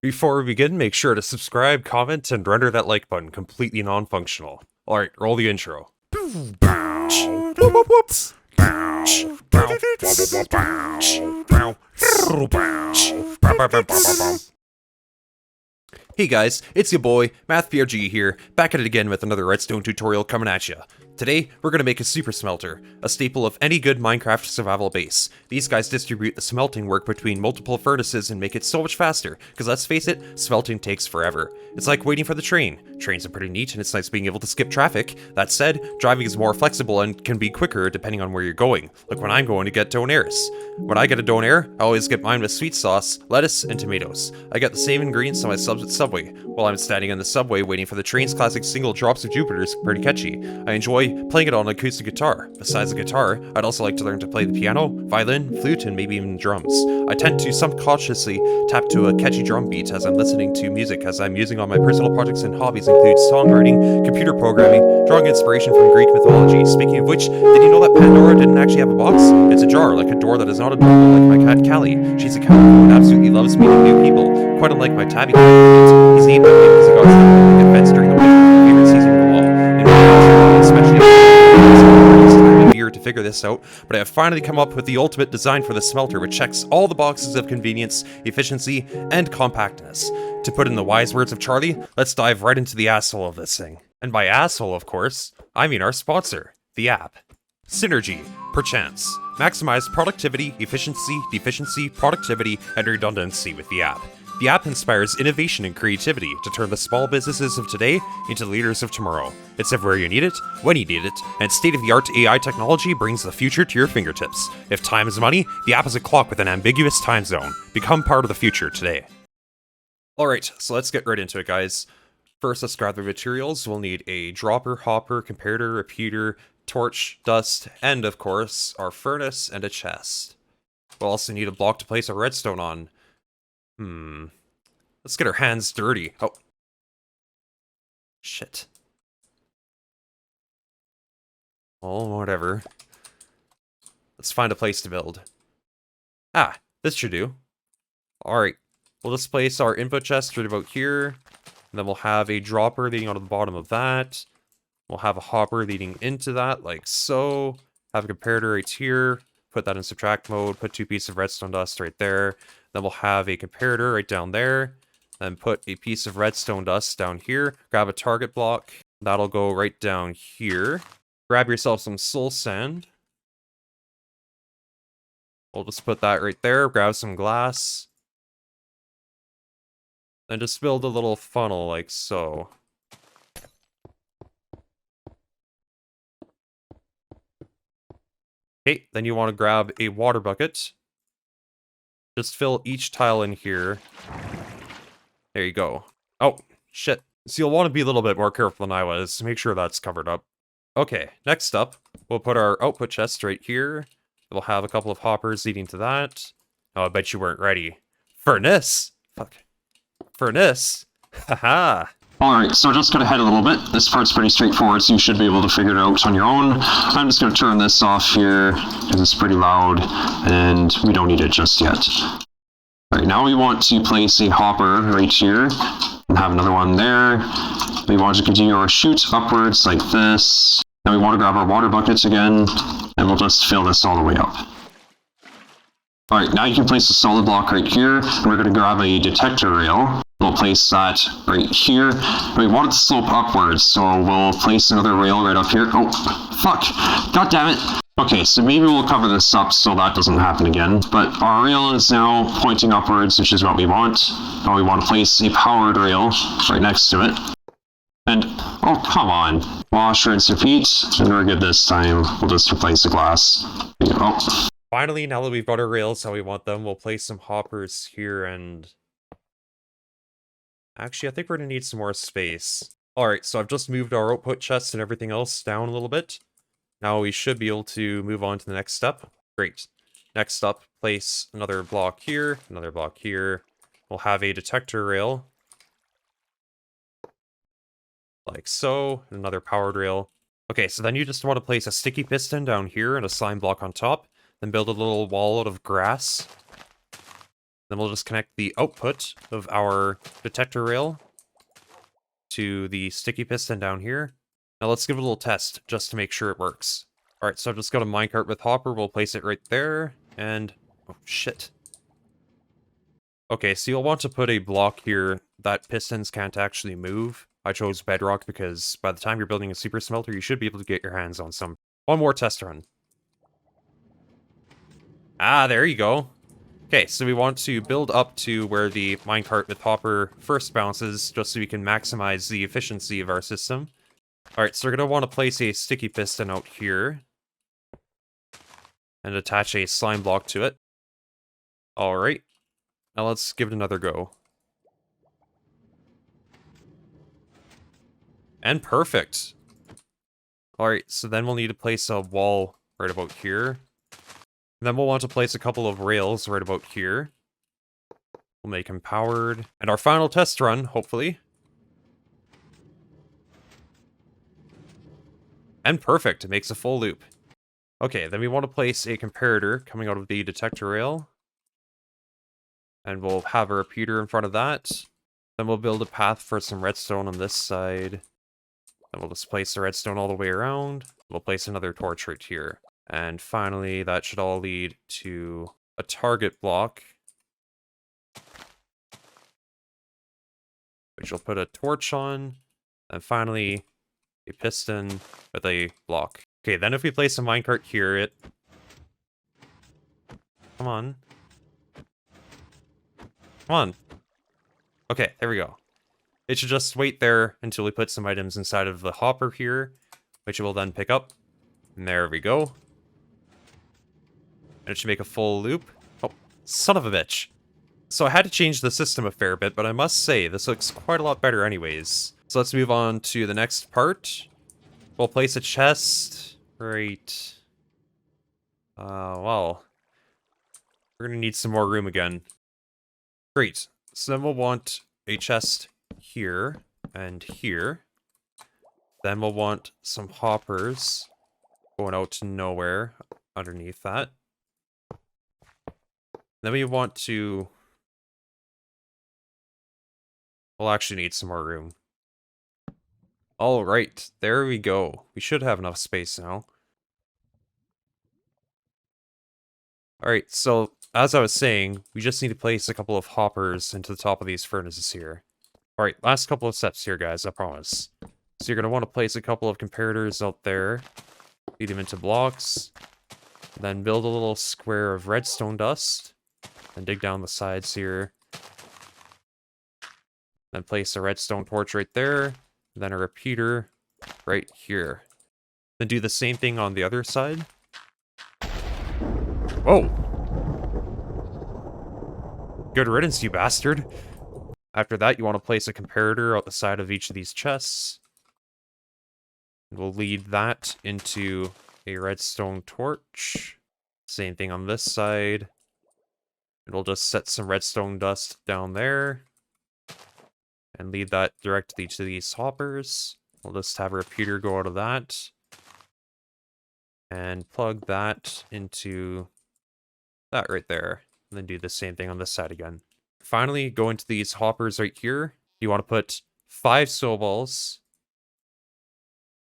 Before we begin, make sure to subscribe, comment, and render that like button completely non-functional. Alright, roll the intro. Hey guys, it's your boy, MathPRG here, back at it again with another redstone tutorial coming at ya. Today, we're gonna make a super smelter, a staple of any good Minecraft survival base. These guys distribute the smelting work between multiple furnaces and make it so much faster, because let's face it, smelting takes forever. It's like waiting for the train. Trains are pretty neat and it's nice being able to skip traffic. That said, driving is more flexible and can be quicker depending on where you're going, like when I'm going to get donairs. When I get a donair, I always get mine with sweet sauce, lettuce, and tomatoes. I get the same ingredients on my subs at Subway. While I'm standing in the subway waiting for the train's classic single Drops of Jupiter is pretty catchy. I enjoy playing it on an acoustic guitar. Besides the guitar, I'd also like to learn to play the piano, violin, flute, and maybe even drums. I tend to subconsciously tap to a catchy drum beat as I'm listening to music as I'm using on my personal projects and hobbies include songwriting, computer programming, drawing inspiration from Greek mythology. Speaking of which, did you know that Pandora didn't actually have a box? It's a jar, like a door that is not adorable like my cat Callie. She's a cat who absolutely loves meeting new people, quite unlike my tabby cat. He's named after me because he got stuck in the fence during the winter, favorite season of them all. In my country, especially it's time of year to figure this out, but I have finally come up with the ultimate design for the smelter which checks all the boxes of convenience, efficiency, and compactness. To put in the wise words of Charlie, let's dive right into the asshole of this thing. And by asshole, of course, I mean our sponsor, the app. Synergy, perchance. Maximize productivity, efficiency, deficiency, productivity, and redundancy with the app. The app inspires innovation and creativity to turn the small businesses of today into the leaders of tomorrow. It's everywhere you need it, when you need it, and state-of-the-art AI technology brings the future to your fingertips. If time is money, the app is a clock with an ambiguous time zone. Become part of the future today. Alright, so let's get right into it, guys. First, let's grab the materials. We'll need a dropper, hopper, comparator, repeater, torch, dust, and of course, our furnace and a chest. We'll also need a block to place our redstone on. Let's get our hands dirty. Oh. Shit. Oh, whatever. Let's find a place to build. Ah, this should do. Alright. We'll just place our input chest right about here. And then we'll have a dropper leading onto the bottom of that. We'll have a hopper leading into that, like so. Have a comparator right here. Put that in subtract mode. Put 2 pieces of redstone dust right there. Then we'll have a comparator right down there. Then put a piece of redstone dust down here. Grab a target block. That'll go right down here. Grab yourself some soul sand. We'll just put that right there. Grab some glass. Then just build a little funnel like so. Okay, then you want to grab a water bucket. Just fill each tile in here. There you go. Oh, shit. So you'll want to be a little bit more careful than I was. Make sure that's covered up. Okay, next up, we'll put our output chest right here. We'll have a couple of hoppers leading to that. Oh, I bet you weren't ready. Furnace! Fuck. Furnace! Haha! Alright, so just gonna head a little bit. This part's pretty straightforward, so you should be able to figure it out on your own. I'm just gonna turn this off here, because it's pretty loud, and we don't need it just yet. Alright, now we want to place a hopper right here, and have another one there. We want to continue our chute upwards like this. Then we want to grab our water buckets again, and we'll just fill this all the way up. Alright, now you can place a solid block right here, and we're gonna grab a detector rail. We'll place that right here. We want it to slope upwards, so we'll place another rail right up here. Oh, fuck! God damn it! Okay, so maybe we'll cover this up so that doesn't happen again. But our rail is now pointing upwards, which is what we want. Now we want to place a powered rail right next to it. And, oh, come on. Wash, rinse, repeat, and we're good this time. We'll just replace the glass. Oh. Finally, now that we've got our rails how we want them, we'll place some hoppers here and... Actually, I think we're going to need some more space. Alright, so I've just moved our output chest and everything else down a little bit. Now we should be able to move on to the next step. Great. Next up, place another block here, another block here. We'll have a detector rail. Like so, and another powered rail. Okay, so then you just want to place a sticky piston down here and a slime block on top. Then build a little wall out of grass. Then we'll just connect the output of our detector rail to the sticky piston down here. Now let's give it a little test just to make sure it works. Alright, so I've just got a minecart with hopper. We'll place it right there. And... oh, shit. Okay, so you'll want to put a block here that pistons can't actually move. I chose bedrock because by the time you're building a super smelter, you should be able to get your hands on some. One more test run. Ah, there you go. Okay, so we want to build up to where the minecart with hopper first bounces, just so we can maximize the efficiency of our system. Alright, so we're going to want to place a sticky piston out here. And attach a slime block to it. Alright. Now let's give it another go. And perfect! Alright, so then we'll need to place a wall right about here. And then we'll want to place a couple of rails right about here. We'll make them powered. And our final test run, hopefully. And perfect, it makes a full loop. Okay, then we want to place a comparator coming out of the detector rail. And we'll have a repeater in front of that. Then we'll build a path for some redstone on this side. Then we'll just place the redstone all the way around. We'll place another torch right here. And finally, that should all lead to a target block, which will put a torch on. And finally, a piston with a block. Okay, then if we place a minecart here, it... come on. Come on. Okay, there we go. It should just wait there until we put some items inside of the hopper here, which it will then pick up. And there we go. And it should make a full loop. Oh, son of a bitch. So I had to change the system a fair bit, but I must say, this looks quite a lot better anyways. So let's move on to the next part. We'll place a chest right... well... we're gonna need some more room again. Great. So then we'll want a chest here and here. Then we'll want some hoppers going out to nowhere underneath that. Then we want to... we'll actually need some more room. Alright, there we go. We should have enough space now. Alright, so as I was saying, we just need to place a couple of hoppers into the top of these furnaces here. Alright, last couple of steps here, guys, I promise. So you're going to want to place a couple of comparators out there. Feed them into blocks. Then build a little square of redstone dust. And dig down the sides here. Then place a redstone torch right there. Then a repeater right here. Then do the same thing on the other side. Whoa! Good riddance, you bastard! After that, you want to place a comparator out the side of each of these chests. And we'll lead that into a redstone torch. Same thing on this side. And we'll just set some redstone dust down there. And lead that directly to these hoppers. We'll just have a repeater go out of that. And plug that into that right there. And then do the same thing on this side again. Finally, go into these hoppers right here. You want to put 5 snowballs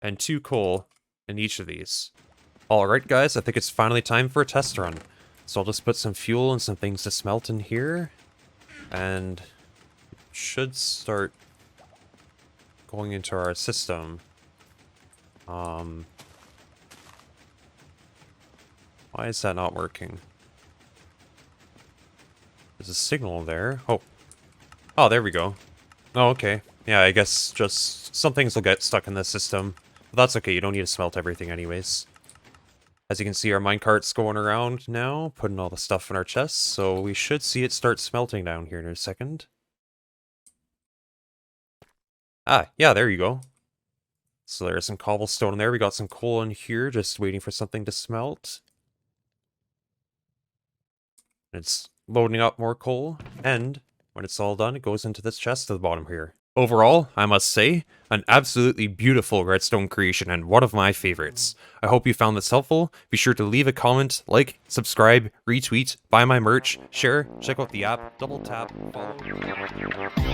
and 2 coal in each of these. Alright guys, I think it's finally time for a test run. So I'll just put some fuel and some things to smelt in here. And it should start going into our system. Why is that not working? There's a signal there. Oh. Oh, there we go. Oh, okay. Yeah, I guess just some things will get stuck in the system. But that's okay, you don't need to smelt everything anyways. As you can see, our minecart's going around now, putting all the stuff in our chests, so we should see it start smelting down here in a second. Ah, yeah, there you go. So there's some cobblestone in there. We got some coal in here, just waiting for something to smelt. It's loading up more coal, and when it's all done, it goes into this chest at the bottom here. Overall, I must say, an absolutely beautiful redstone creation and one of my favorites. I hope you found this helpful. Be sure to leave a comment, like, subscribe, retweet, buy my merch, share, check out the app, double tap, follow.